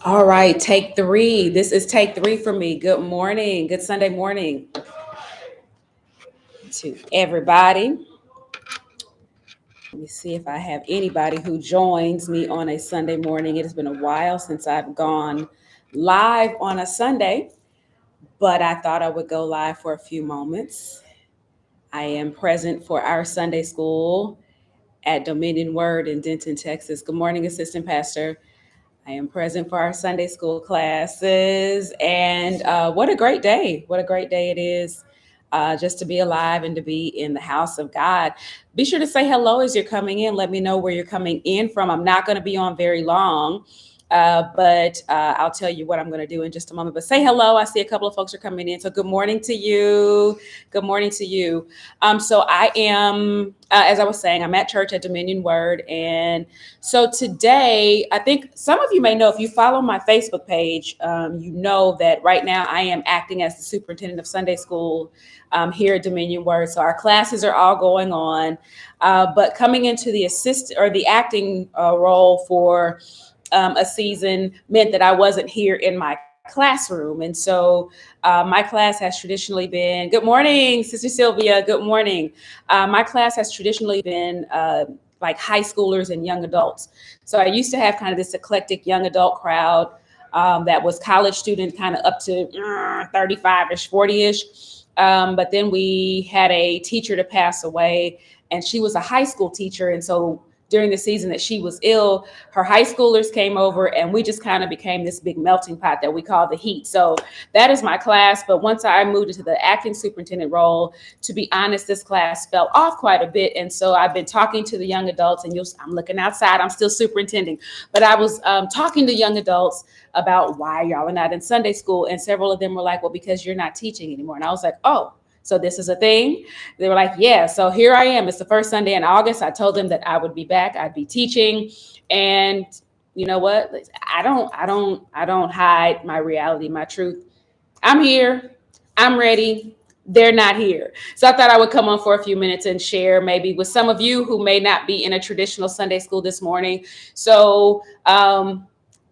All right, take three. This is take three for me. Good morning. Good Sunday morning to everybody. Let me see if I have anybody who joins me on a Sunday morning. It has been a while since I've gone live on a Sunday, but I thought I would go live for a few moments. I am present for our Sunday school at Dominion Word in Denton, Texas. Good morning, Assistant Pastor. I am present for our Sunday school classes. And what a great day. What a great day it is just to be alive and to be in the house of God. Be sure to say hello as you're coming in. Let me know where you're coming in from. I'm not going to be on very long. But I'll tell you what I'm going to do in just a moment. But say hello. I see a couple of folks are coming in. So good morning to you. Good morning to you. So I am, as I was saying, I'm at church at Dominion Word. And so today, I think some of you may know if you follow my Facebook page, you know that right now I am acting as the superintendent of Sunday school here at Dominion Word. So our classes are all going on. But coming into the assistant or the acting role for a season meant that I wasn't here in my classroom. And so my class has traditionally been, good morning, Sister Sylvia, good morning. My class has traditionally been like high schoolers and young adults. So I used to have kind of this eclectic young adult crowd that was college student kind of up to 35-ish, 40-ish. But then we had a teacher to pass away, and she was a high school teacher. And so during the season that she was ill, her high schoolers came over and we just kind of became this big melting pot that we call the heat. So that is my class. But once I moved into the acting superintendent role, to be honest, this class fell off quite a bit. And so I've been talking to the young adults, and I'm looking outside, I'm still superintending, but I was talking to young adults about why y'all are not in Sunday school. And several of them were like, well, because you're not teaching anymore. And I was like, oh, so this is a thing? They were like, yeah. So here I am. It's the first Sunday in August. I told them that I would be back. I'd be teaching. And you know what? I don't hide my reality, my truth. I'm here. I'm ready. They're not here. So I thought I would come on for a few minutes and share maybe with some of you who may not be in a traditional Sunday school this morning. So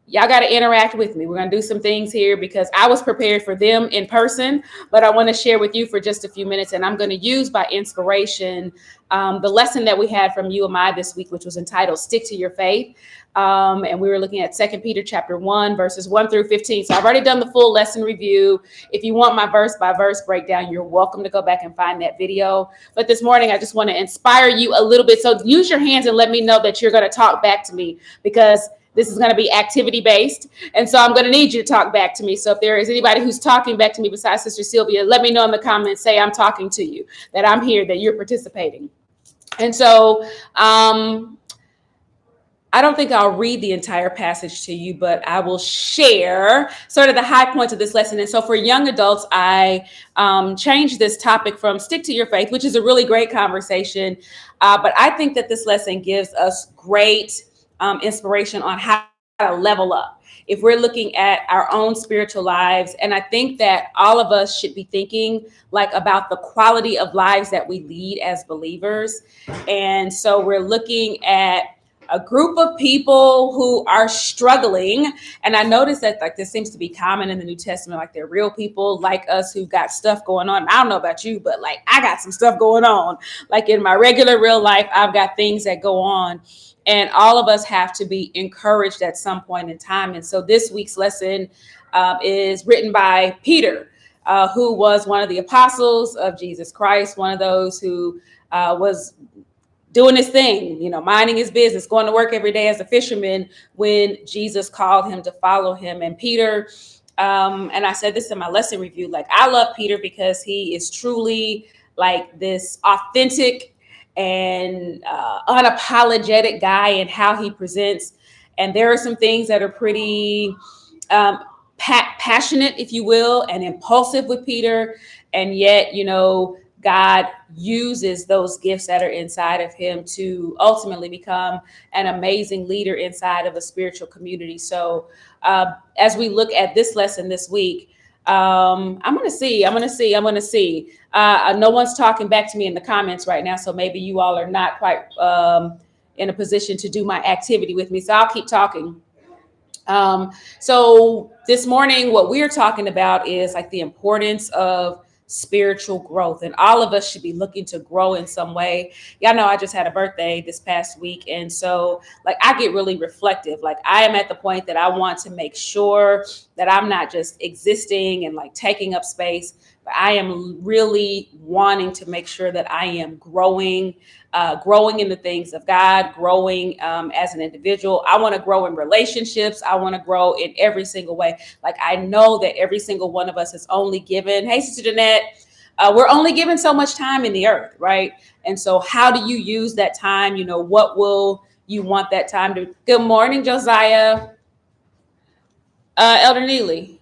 y'all got to interact with me. We're going to do some things here because I was prepared for them in person, but I want to share with you for just a few minutes. And I'm going to use by inspiration the lesson that we had from UMI this week, which was entitled Stick to Your Faith. And we were looking at 2 Peter chapter 1, verses 1 through 15. So I've already done the full lesson review. If you want my verse by verse breakdown, you're welcome to go back and find that video. But this morning, I just want to inspire you a little bit. So use your hands and let me know that you're going to talk back to me, because this is going to be activity based. And so I'm going to need you to talk back to me. So if there is anybody who's talking back to me besides Sister Sylvia, let me know in the comments, say I'm talking to you, that I'm here, that you're participating. And so I don't think I'll read the entire passage to you, but I will share sort of the high points of this lesson. And so for young adults, I changed this topic from stick to your faith, which is a really great conversation. But I think that this lesson gives us great inspiration on how to level up if we're looking at our own spiritual lives. And I think that all of us should be thinking like about the quality of lives that we lead as believers. And so we're looking at a group of people who are struggling. And I noticed that like this seems to be common in the New Testament, like they're real people like us who've got stuff going on. I don't know about you, but like I got some stuff going on. Like in my regular real life, I've got things that go on. And all of us have to be encouraged at some point in time. And so this week's lesson is written by Peter, who was one of the apostles of Jesus Christ, one of those who was doing his thing, minding his business, going to work every day as a fisherman when Jesus called him to follow him. And Peter, and I said this in my lesson review, like I love Peter because he is truly like this authentic and unapologetic guy in how he presents. And there are some things that are pretty passionate, if you will, and impulsive with Peter. And yet, God uses those gifts that are inside of him to ultimately become an amazing leader inside of a spiritual community. So as we look at this lesson this week, I'm going to see. No one's talking back to me in the comments right now. So maybe you all are not quite in a position to do my activity with me. So I'll keep talking. So this morning, what we're talking about is like the importance of spiritual growth, and all of us should be looking to grow in some way. Y'all know I just had a birthday this past week, and so like I get really reflective. Like I am at the point that I want to make sure that I'm not just existing and like taking up space, but I am really wanting to make sure that I am growing, growing in the things of God, growing as an individual. I want to grow in relationships. I want to grow in every single way. Like I know that every single one of us is only given, hey, Sister Jeanette, we're only given so much time in the earth, right? And so how do you use that time? You know, what will you want that time to? Good morning, Josiah. Elder Neely.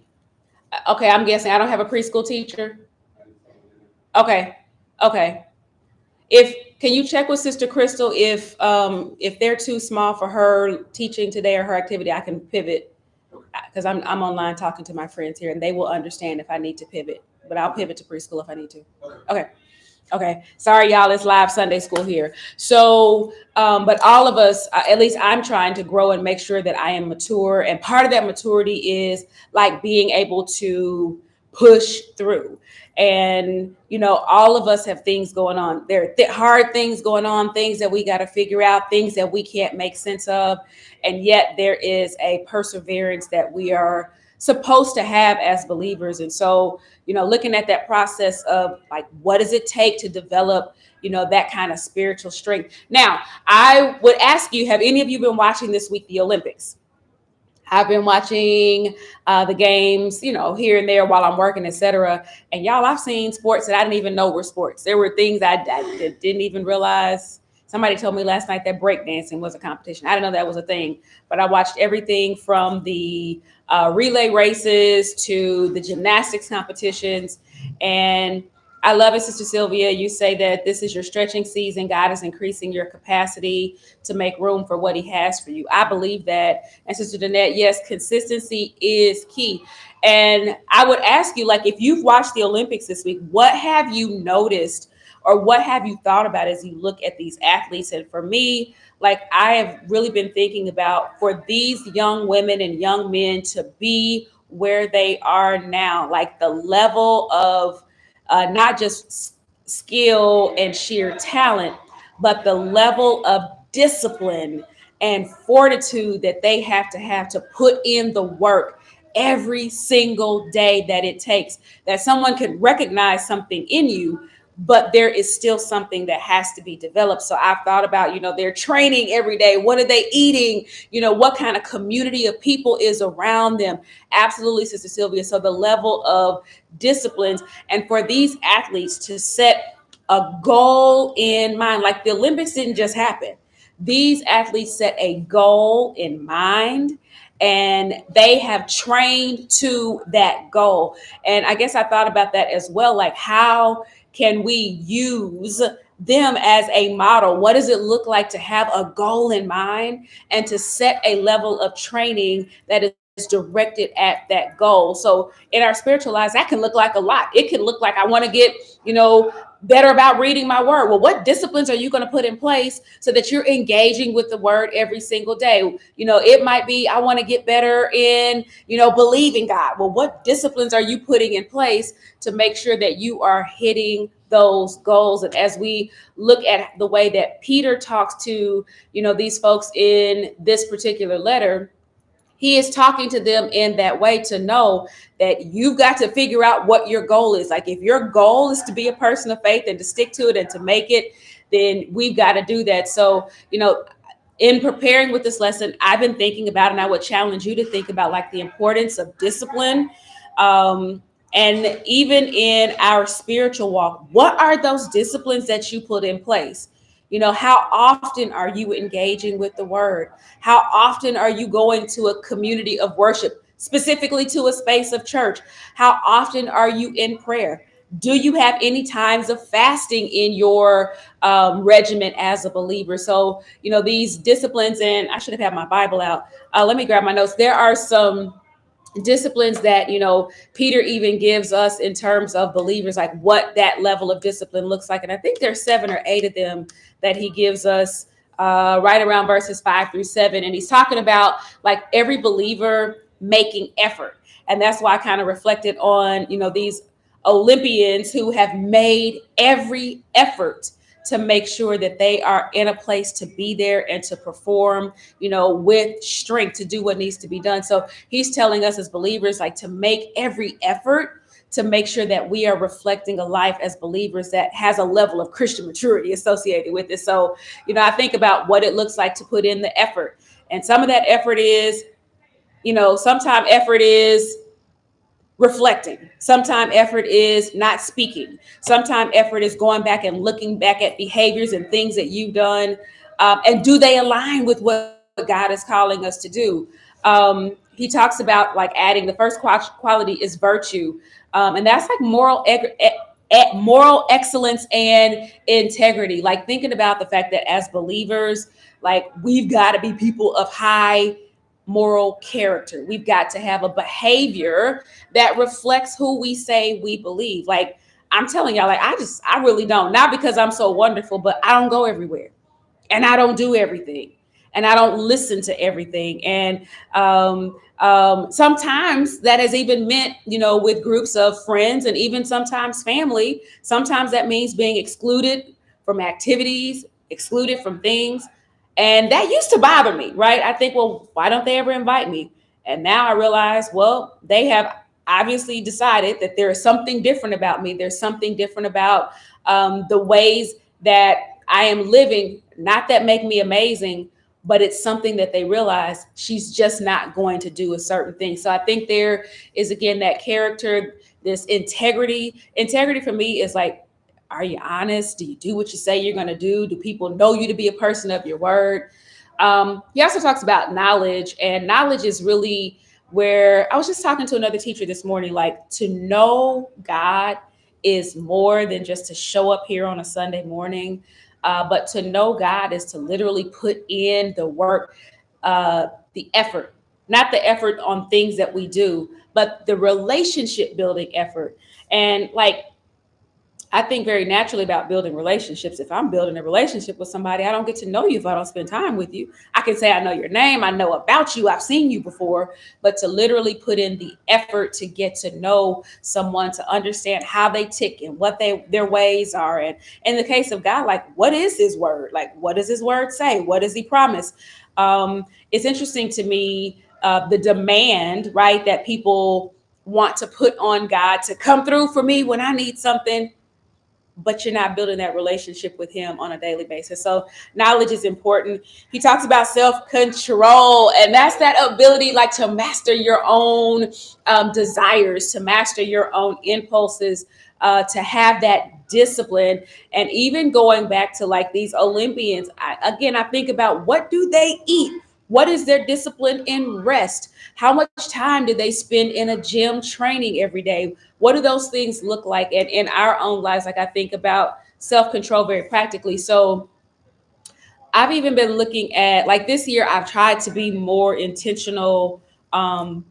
Okay, I'm guessing I don't have a preschool teacher. Okay, okay. If can you check with Sister Crystal if they're too small for her teaching today or her activity, I can pivot because I'm online talking to my friends here and they will understand if I need to pivot. But I'll pivot to preschool if I need to. Okay. Okay. Sorry, y'all. It's live Sunday school here. So, but all of us, at least I'm trying to grow and make sure that I am mature. And part of that maturity is like being able to push through. And, you know, all of us have things going on. There are hard things going on, things that we got to figure out, things that we can't make sense of. And yet there is a perseverance that we are supposed to have as believers. And so, you know, looking at that process of like, what does it take to develop, you know, that kind of spiritual strength? Now, I would ask you, have any of you been watching this week, the Olympics? I've been watching the games, you know, here and there while I'm working, etc. And y'all, I've seen sports that I didn't even know were sports. There were things I didn't even realize. Somebody told me last night that breakdancing was a competition. I didn't know that was a thing, but I watched everything from the relay races to the gymnastics competitions. And I love it, Sister Sylvia. You say that this is your stretching season. God is increasing your capacity to make room for what He has for you. I believe that. And Sister Danette, yes, consistency is key. And I would ask you, like, if you've watched the Olympics this week, what have you noticed or what have you thought about as you look at these athletes? And for me, like, I have really been thinking about for these young women and young men to be where they are now, like the level of not just skill and sheer talent, but the level of discipline and fortitude that they have to put in the work every single day that it takes, that someone could recognize something in you, but there is still something that has to be developed. So I've thought about, you know, they're training every day. What are they eating? You know, what kind of community of people is around them? Absolutely, Sister Sylvia. So the level of disciplines, and for these athletes to set a goal in mind, like the Olympics didn't just happen. These athletes set a goal in mind and they have trained to that goal. And I guess I thought about that as well. Like, how can we use them as a model? What does it look like to have a goal in mind and to set a level of training that is directed at that goal? So in our spiritual lives, that can look like a lot. It can look like I want to get, you know, better about reading my word. Well, what disciplines are you going to put in place so that you're engaging with the word every single day? You know, it might be, I want to get better in, you know, believing God. Well, what disciplines are you putting in place to make sure that you are hitting those goals? And as we look at the way that Peter talks to, you know, these folks in this particular letter, he is talking to them in that way to know that you've got to figure out what your goal is. Like, if your goal is to be a person of faith and to stick to it and to make it, then we've got to do that. So, you know, in preparing with this lesson, I've been thinking about, and I would challenge you to think about, like, the importance of discipline. And even in our spiritual walk, what are those disciplines that you put in place? You know, how often are you engaging with the word? How often are you going to a community of worship, specifically to a space of church? How often are you in prayer? Do you have any times of fasting in your regimen as a believer? So, you know, these disciplines, and I should have had my Bible out. Let me grab my notes. There are some disciplines that, you know, Peter even gives us in terms of believers, like what that level of discipline looks like. And I think there's 7 or 8 of them that he gives us right around verses 5 through 7. And he's talking about like every believer making effort. And that's why I kind of reflected on, these Olympians who have made every effort to make sure that they are in a place to be there and to perform, with strength to do what needs to be done. So he's telling us as believers, like, to make every effort to make sure that we are reflecting a life as believers that has a level of Christian maturity associated with it. So, I think about what it looks like to put in the effort. And some of that effort is, sometimes effort is reflecting. Sometimes effort is not speaking. Sometimes effort is going back and looking back at behaviors and things that you've done. And do they align with what God is calling us to do? He talks about like adding the first quality is virtue. And that's like moral excellence and integrity. Like thinking about the fact that as believers, like we've got to be people of high moral character. We've got to have a behavior that reflects who we say we believe. Like I'm telling y'all, like I really don't. Not because I'm so wonderful, but I don't go everywhere and I don't do everything and I don't listen to everything. And sometimes that has even meant, with groups of friends and even sometimes family, sometimes that means being excluded from activities, excluded from things. And that used to bother me, right? I think, well, why don't they ever invite me? And now I realize, well, they have obviously decided that there is something different about me. There's something different about the ways that I am living, not that make me amazing, but it's something that they realize she's just not going to do a certain thing. So I think there is, again, that character, this integrity. Integrity for me is like, are you honest? Do you do what you say you're going to do? Do people know you to be a person of your word? He also talks about knowledge, and knowledge is really where I was just talking to another teacher this morning, like to know God is more than just to show up here on a Sunday morning. But to know God is to literally put in the work, the effort, not the effort on things that we do, but the relationship building effort. And like, I think very naturally about building relationships. If I'm building a relationship with somebody, I don't get to know you if I don't spend time with you. I can say I know your name, I know about you, I've seen you before, but to literally put in the effort to get to know someone, to understand how they tick and what their ways are. And in the case of God, like, what is his word? Like, what does his word say? What does he promise? It's interesting to me, the demand, right, that people want to put on God to come through for me when I need something, but you're not building that relationship with him on a daily basis. So knowledge is important. He talks about self-control, and that's that ability like to master your own desires, to master your own impulses, to have that discipline. And even going back to like these Olympians, I think about, what do they eat? What is their discipline in rest? How much time do they spend in a gym training every day? What do those things look like? And in our own lives, like I think about self-control very practically. So I've even been looking at, like, this year, I've tried to be more intentional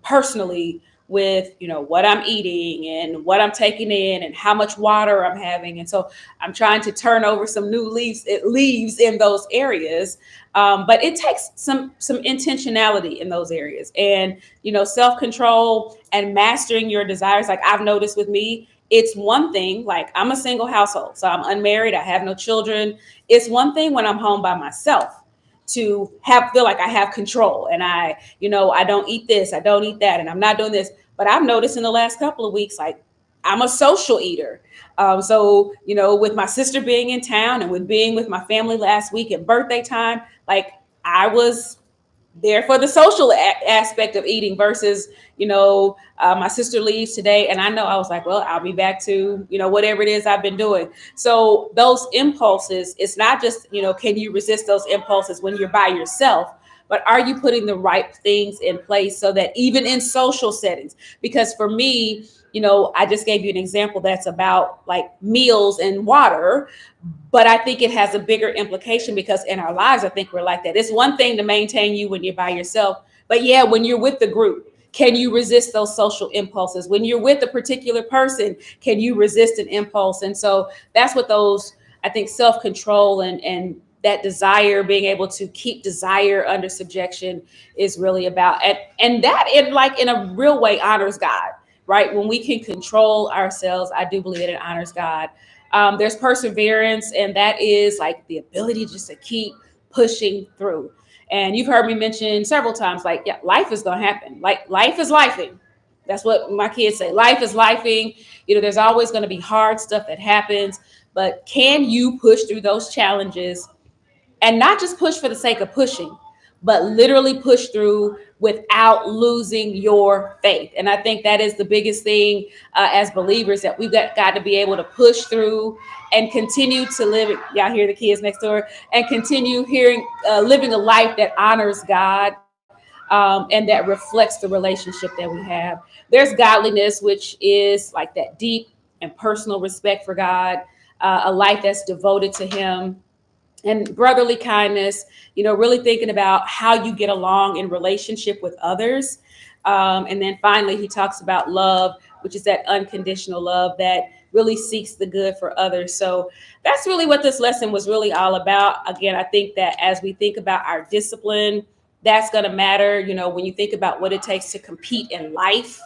personally with, what I'm eating and what I'm taking in and how much water I'm having. And so I'm trying to turn over some new leaves in those areas. But it takes some intentionality in those areas, and, self-control and mastering your desires. Like I've noticed with me, it's one thing, like I'm a single household, so I'm unmarried, I have no children. It's one thing when I'm home by myself to feel like I have control, and I don't eat this, I don't eat that, and I'm not doing this. But I've noticed in the last couple of weeks, like, I'm a social eater. So, with my sister being in town and with being with my family last week at birthday time, like I was there for the social aspect of eating versus, my sister leaves today. And I know I was like, well, I'll be back to, whatever it is I've been doing. So those impulses, it's not just, can you resist those impulses when you're by yourself, but are you putting the right things in place so that even in social settings? Because for me, I just gave you an example that's about like meals and water, but I think it has a bigger implication because in our lives, I think we're like that. It's one thing to maintain you when you're by yourself, but yeah, when you're with the group, can you resist those social impulses? When you're with a particular person, can you resist an impulse? And so that's what those, I think, self-control and that desire, being able to keep desire under subjection is really about. And that in a real way honors God, right? When we can control ourselves, I do believe that it honors God. There's perseverance, and that is like the ability just to keep pushing through. And you've heard me mention several times, like, yeah, life is going to happen. Like, life is lifing. That's what my kids say. Life is lifing. There's always going to be hard stuff that happens, but can you push through those challenges and not just push for the sake of pushing, but literally push through without losing your faith? And I think that is the biggest thing as believers, that we've got to be able to push through and continue to live. Y'all hear the kids next door, and continue living a life that honors God. And that reflects the relationship that we have. There's godliness, which is like that deep and personal respect for God, a life that's devoted to Him, and brotherly kindness, really thinking about how you get along in relationship with others. And then finally, he talks about love, which is that unconditional love that really seeks the good for others. So that's really what this lesson was really all about. Again, I think that as we think about our discipline, that's going to matter. When you think about what it takes to compete in life,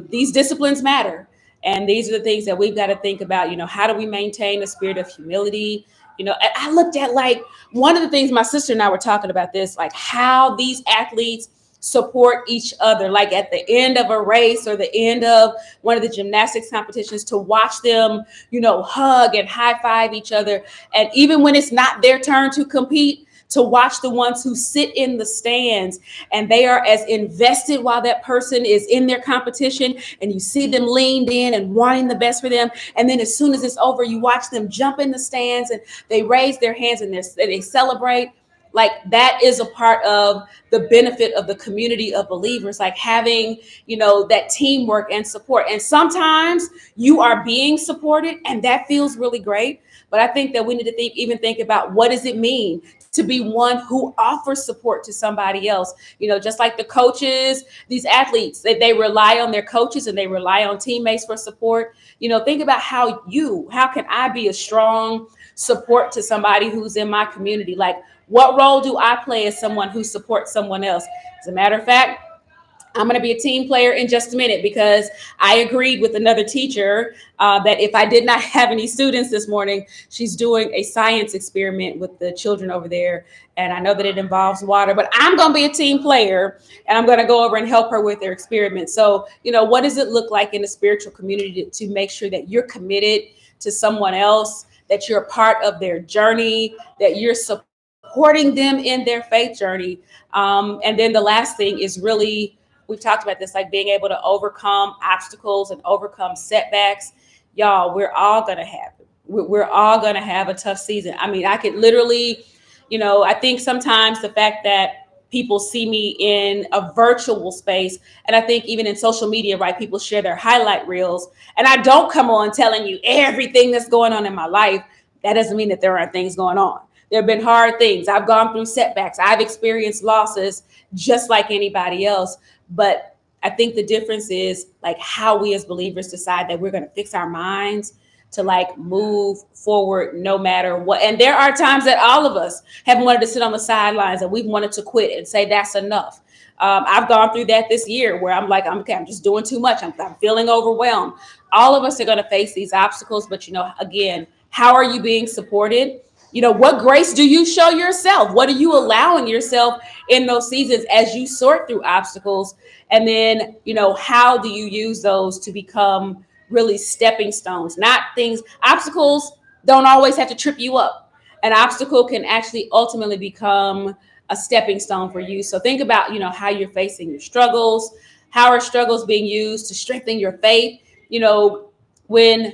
these disciplines matter. And these are the things that we've got to think about. How do we maintain a spirit of humility? I looked at, like, one of the things, my sister and I were talking about this, like how these athletes support each other, like at the end of a race or the end of one of the gymnastics competitions, to watch them, hug and high five each other. And even when it's not their turn to compete, to watch the ones who sit in the stands and they are as invested while that person is in their competition, and you see them leaned in and wanting the best for them. And then as soon as it's over, you watch them jump in the stands and they raise their hands and they celebrate. Like, that is a part of the benefit of the community of believers, like having, that teamwork and support. And sometimes you are being supported and that feels really great. But I think that we need to think about, what does it mean to be one who offers support to somebody else? Just like the coaches, these athletes, they rely on their coaches and they rely on teammates for support. Think about how can I be a strong support to somebody who's in my community? Like, what role do I play as someone who supports someone else? As a matter of fact, I'm going to be a team player in just a minute, because I agreed with another teacher that if I did not have any students this morning, she's doing a science experiment with the children over there. And I know that it involves water, but I'm going to be a team player and I'm going to go over and help her with their experiment. So, what does it look like in the spiritual community to make sure that you're committed to someone else, that you're a part of their journey, that you're supporting them in their faith journey? And then the last thing is really, we've talked about this, like being able to overcome obstacles and overcome setbacks. Y'all, we're all going to have it. We're all going to have a tough season. I mean, I could literally, I think sometimes the fact that people see me in a virtual space, and I think even in social media, right, people share their highlight reels, and I don't come on telling you everything that's going on in my life. That doesn't mean that there aren't things going on. There have been hard things. I've gone through setbacks. I've experienced losses just like anybody else. But I think the difference is like how we as believers decide that we're going to fix our minds to like move forward no matter what. And there are times that all of us have wanted to sit on the sidelines and we've wanted to quit and say that's enough. I've gone through that this year where I'm like, okay, I'm just doing too much. I'm feeling overwhelmed. All of us are going to face these obstacles. But, again, how are you being supported? What grace do you show yourself? What are you allowing yourself in those seasons as you sort through obstacles? And then, how do you use those to become really stepping stones, not things? Obstacles don't always have to trip you up. An obstacle can actually ultimately become a stepping stone for you. So think about, how you're facing your struggles. How are struggles being used to strengthen your faith? When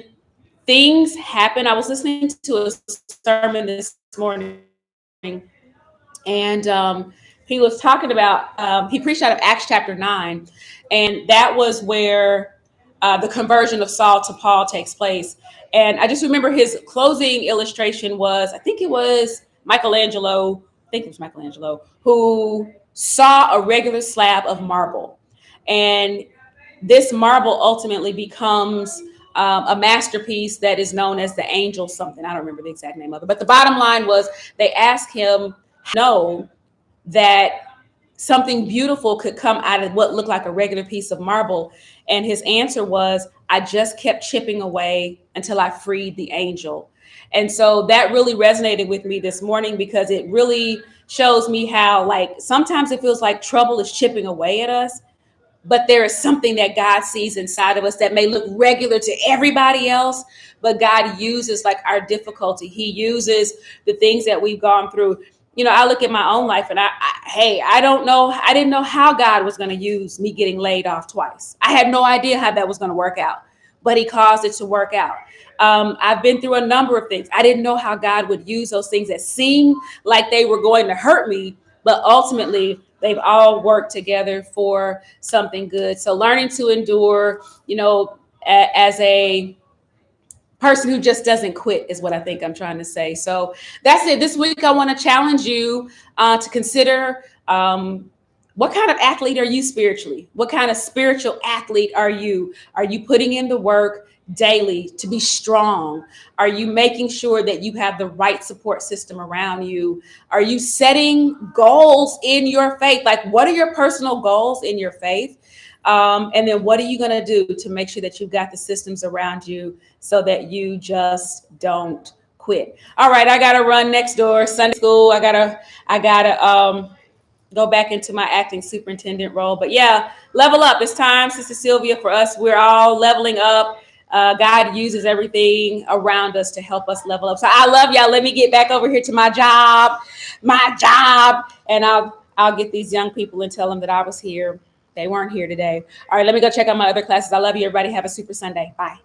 things happen, I was listening to a sermon this morning, and he was talking about, he preached out of Acts chapter 9, and that was where the conversion of Saul to Paul takes place. And I just remember his closing illustration was, I think it was Michelangelo, who saw a regular slab of marble. And this marble ultimately becomes a masterpiece that is known as the Angel something. I don't remember the exact name of it. But the bottom line was they asked him, know that something beautiful could come out of what looked like a regular piece of marble. And his answer was, I just kept chipping away until I freed the angel. And so that really resonated with me this morning because it really shows me how, like, sometimes it feels like trouble is chipping away at us, but there is something that God sees inside of us that may look regular to everybody else, but God uses like our difficulty. He uses the things that we've gone through. I look at my own life and hey, I don't know. I didn't know how God was going to use me getting laid off twice. I had no idea how that was going to work out, but he caused it to work out. I've been through a number of things. I didn't know how God would use those things that seemed like they were going to hurt me, but ultimately they've all worked together for something good. So learning to endure, as a person who just doesn't quit is what I think I'm trying to say. So that's it. This week, I want to challenge you to consider what kind of athlete are you spiritually? What kind of spiritual athlete are you? Are you putting in the work daily to be strong? Are you making sure that you have the right support system around you? Are you setting goals in your faith? Like, what are your personal goals in your faith? And then what are you going to do to make sure that you've got the systems around you so that you just don't quit? All right, I got to run next door. Sunday school. I gotta go back into my acting superintendent role. But yeah, level up. It's time, Sister Sylvia, for us. We're all leveling up. God uses everything around us to help us level up. So I love y'all. Let me get back over here to my job, and I'll get these young people and tell them that I was here. They weren't here today. All right, let me go check out my other classes. I love you, everybody. Have a super Sunday. Bye.